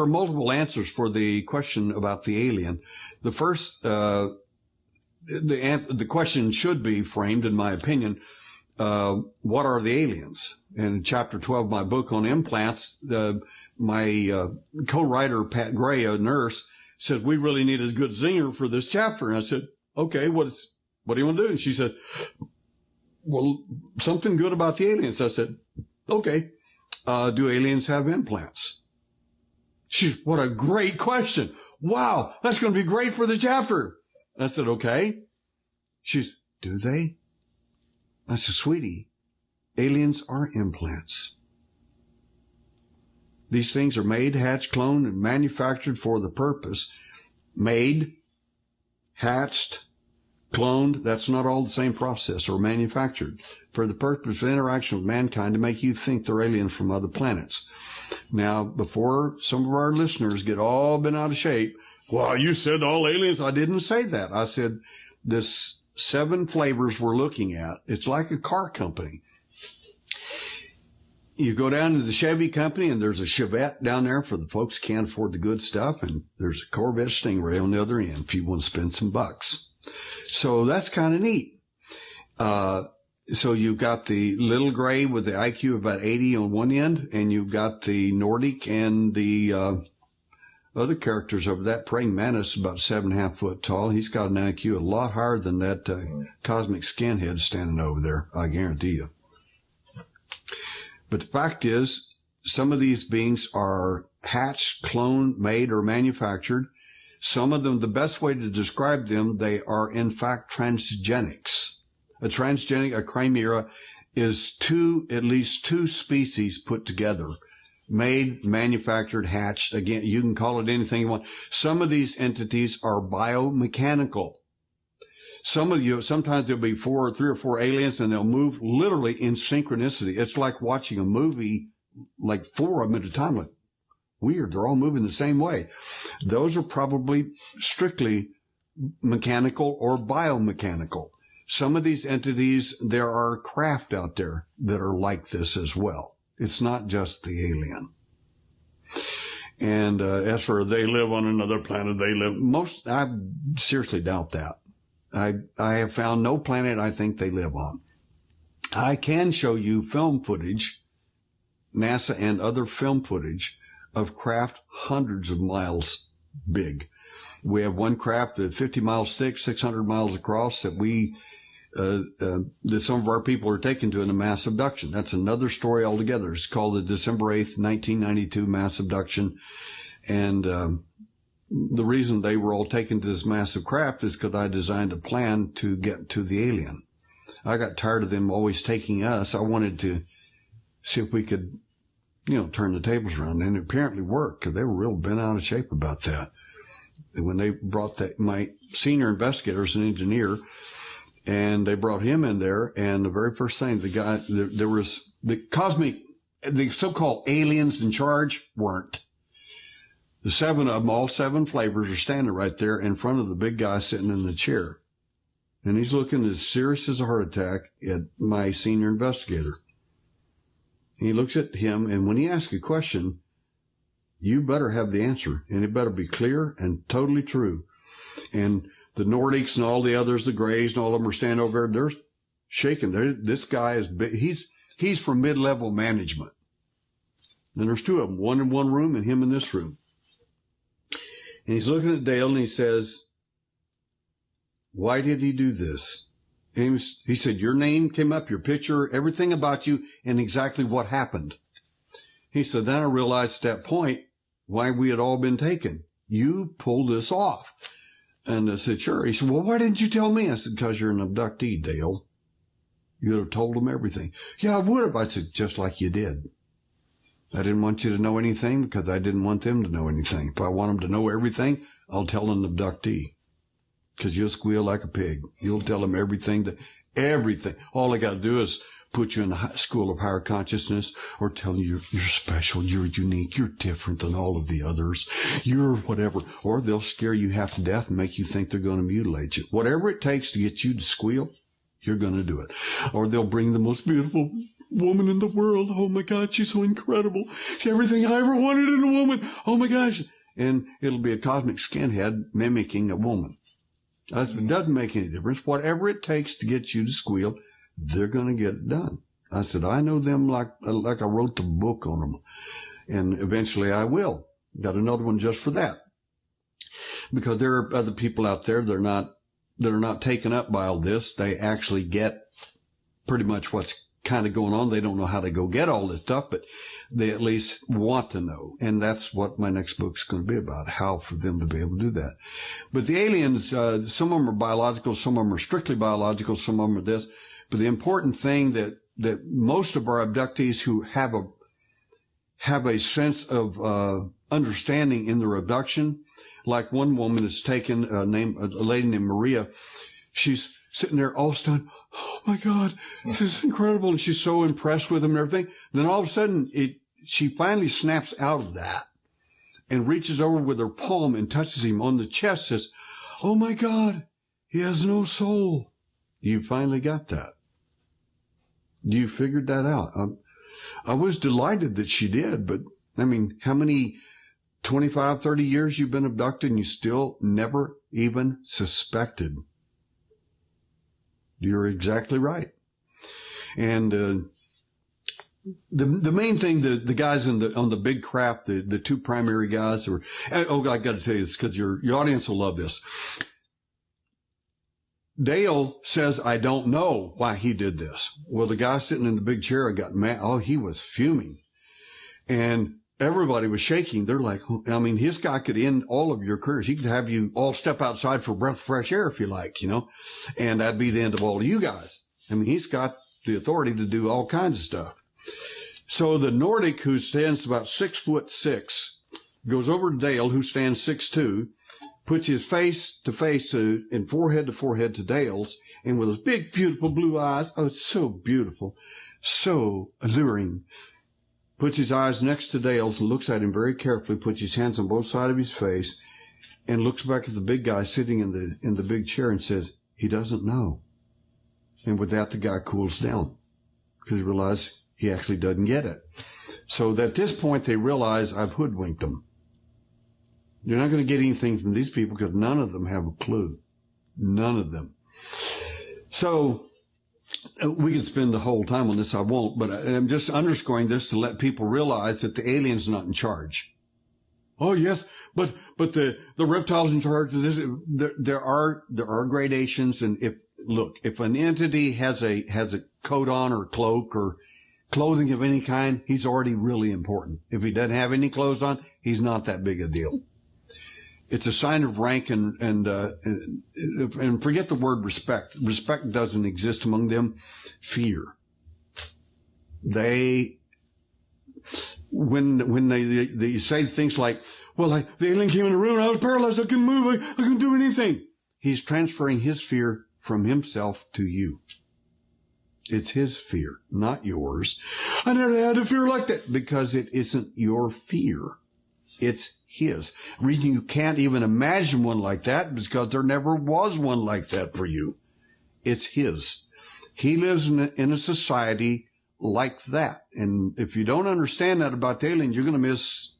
multiple answers for the question about the alien. The first, the question should be framed, in my opinion, what are the aliens? And in chapter 12 of my book on implants, my co-writer, Pat Gray, a nurse, said, we really need a good zinger for this chapter. And I said, okay, what do you want to do? And she said, well, something good about the aliens. I said, okay, do aliens have implants? What a great question. Wow, that's going to be great for the chapter. I said, okay. She's, do they? I said, sweetie, aliens are implants. These things are made, hatched, cloned, and manufactured for the purpose. Made, hatched, cloned, that's not all the same process, or manufactured, for the purpose of interaction with mankind to make you think they're aliens from other planets. Now, before some of our listeners get all bent out of shape, well, you said all aliens. I didn't say that. I said this 7 flavors we're looking at. It's like a car company. You go down to the Chevy company, and there's a Chevette down there for the folks who can't afford the good stuff, and there's a Corvette Stingray on the other end if you want to spend some bucks. So that's kind of neat. So you've got the little gray with the IQ of about 80 on one end, and you've got the Nordic and the other characters over that. Praying Mantis, about 7.5 foot tall. He's got an IQ a lot higher than that cosmic skinhead standing over there, I guarantee you. But the fact is, some of these beings are hatched, cloned, made, or manufactured. Some of them, the best way to describe them, they are in fact transgenics. A transgenic, a chimera, is at least two species put together. Made, manufactured, hatched. Again, you can call it anything you want. Some of these entities are biomechanical. Sometimes there'll be 3 or 4 aliens, and they'll move literally in synchronicity. It's like watching a movie, like 4 of them at a time. Like, weird, they're all moving the same way. Those are probably strictly mechanical or biomechanical. Some of these entities, there are craft out there that are like this as well. It's not just the alien. And as for they live on another planet, I seriously doubt that. I have found no planet I think they live on. I can show you film footage, NASA and other film footage, of craft hundreds of miles big. We have one craft that's 50 miles thick, 600 miles across, that that some of our people are taken to in a mass abduction. That's another story altogether. It's called the December 8th, 1992 mass abduction. And the reason they were all taken to this massive craft is because I designed a plan to get to the alien. I got tired of them always taking us. I wanted to see if we could, turn the tables around. And it apparently worked, because they were real bent out of shape about that. When they brought my senior investigator is an engineer, and they brought him in there, and the very first thing, there was the so-called aliens in charge weren't. The 7 of them, all 7 flavors, are standing right there in front of the big guy sitting in the chair. And he's looking as serious as a heart attack at my senior investigator. And he looks at him, and when he asks a question, you better have the answer, and it better be clear and totally true. And the Nordics and all the others, the Grays and all of them, are standing over there. They're shaking. This guy is big. He's from mid-level management. And there's 2 of them, one in one room and him in this room. And he's looking at Dale, and he says, why did he do this? And he said, your name came up, your picture, everything about you, and exactly what happened. He said, then I realized at that point why we had all been taken. You pulled this off. And I said, sure. He said, well, why didn't you tell me? I said, because you're an abductee, Dale. You would have told them everything. Yeah, I would have. I said, just like you did. I didn't want you to know anything because I didn't want them to know anything. If I want them to know everything, I'll tell an abductee. Because you'll squeal like a pig. You'll tell them everything. All I got to do is put you in a school of higher consciousness, or tell you you're special, you're unique, you're different than all of the others, you're whatever. Or they'll scare you half to death and make you think they're going to mutilate you. Whatever it takes to get you to squeal, you're going to do it. Or they'll bring the most beautiful woman in the world. Oh my God, she's so incredible. She's everything I ever wanted in a woman. Oh my gosh. And it'll be a cosmic skinhead mimicking a woman. It doesn't make any difference. Whatever it takes to get you to squeal, they're going to get it done. I said, I know them like I wrote the book on them. And eventually I will. Got another one just for that. Because there are other people out there that are not taken up by all this. They actually get pretty much what's kind of going on. They don't know how to go get all this stuff, but they at least want to know. And that's what my next book's going to be about, how for them to be able to do that. But the aliens, some of them are biological, some of them are strictly biological, some of them are this. But the important thing that most of our abductees who have a sense of understanding in their abduction, like one woman is taken, a lady named Maria. She's sitting there all stunned. Oh my God, this is incredible. And she's so impressed with him and everything. Then all of a sudden, she finally snaps out of that and reaches over with her palm and touches him on the chest, says, oh my God, he has no soul. You finally got that. You figured that out. I was delighted that she did, but I mean, how many 25, 30 years you've been abducted and you still never even suspected? You're exactly right. And the main thing, the guys on the big craft, the two primary guys were, I got to tell you this because your audience will love this. Dale says, I don't know why he did this. Well, the guy sitting in the big chair got mad. Oh, he was fuming. And everybody was shaking. They're like, I mean, this guy could end all of your careers. He could have you all step outside for a breath of fresh air if you like, and that'd be the end of all of you guys. I mean, he's got the authority to do all kinds of stuff. So the Nordic, who stands about 6'6", goes over to Dale, who stands 6'2", puts his face to face and forehead to forehead to Dale's, and with his big, beautiful blue eyes, oh, it's so beautiful, so alluring, puts his eyes next to Dale's and looks at him very carefully, puts his hands on both sides of his face, and looks back at the big guy sitting in the big chair and says, he doesn't know. And with that, the guy cools down because he realizes he actually doesn't get it. So at this point, they realize I've hoodwinked them. You're not going to get anything from these people because none of them have a clue. None of them. So we can spend the whole time on this. I won't, but I'm just underscoring this to let people realize that the alien's not in charge. Oh, yes, but the reptile's in charge of this. There are gradations. And if an entity has a coat on or cloak or clothing of any kind, he's already really important. If he doesn't have any clothes on, he's not that big a deal. It's a sign of rank and forget the word respect. Respect doesn't exist among them. Fear. When they say things like, well, the alien came in the room, I was paralyzed, I couldn't move, I couldn't do anything. He's transferring his fear from himself to you. It's his fear, not yours. I never had a fear like that because it isn't your fear. It's his. The reason you can't even imagine one like that is because there never was one like that for you. It's his. He lives in a society like that. And if you don't understand that about the alien, you're going to miss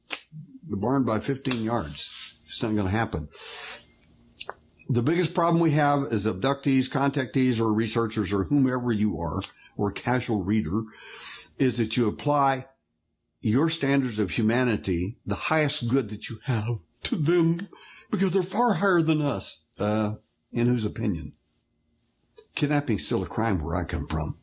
the barn by 15 yards. It's not going to happen. The biggest problem we have is abductees, contactees, or researchers, or whomever you are, or a casual reader, is that you apply your standards of humanity, the highest good that you have, to them because they're far higher than us. In whose opinion? Kidnapping is still a crime where I come from.